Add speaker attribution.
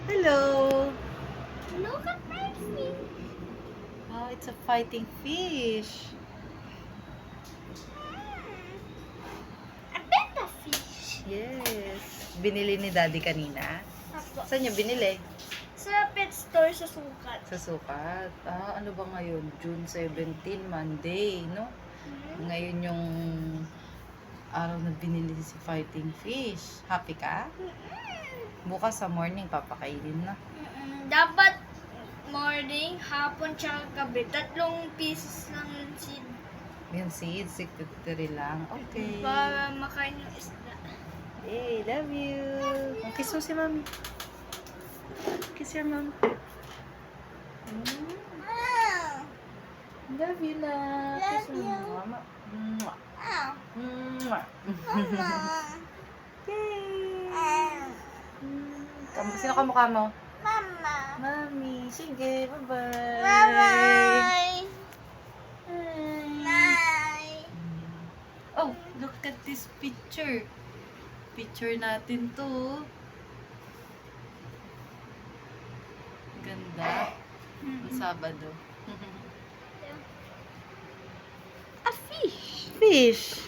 Speaker 1: Hello.
Speaker 2: Look at my feet.
Speaker 1: Oh, it's a fighting fish.
Speaker 2: A betta fish.
Speaker 1: Yes. Binili ni Daddy kanina.
Speaker 2: Apo.
Speaker 1: Saan niya binili?
Speaker 2: Sa pet store sa sukat.
Speaker 1: Sa sukat. Ano ba ngayon? June 17, Monday, no? Ngayon yung araw na binili si fighting fish. Happy ka? Bukas sa morning, papakainin na.
Speaker 2: Dapat morning, hapon, tsaka gabi. 3 pieces lang yung seed.
Speaker 1: Yung seeds, 63 lang. Okay.
Speaker 2: Para makain yung isda.
Speaker 1: Hey, love you. Kiss mo si Mami. Kiss your mom. Love you na. Kiss
Speaker 2: Love
Speaker 1: mo.
Speaker 2: you.
Speaker 1: Mama. Mwah.
Speaker 2: Ah,
Speaker 1: Mwah.
Speaker 2: mama.
Speaker 1: Yay. Sino kamukha mo?
Speaker 2: Mama.
Speaker 1: Mami. Sige, bye-bye.
Speaker 2: Bye-bye.
Speaker 1: Bye.
Speaker 2: Bye.
Speaker 1: Oh, look at this picture. Picture natin to. Ganda. Sabado.
Speaker 2: A fish.
Speaker 1: Fish.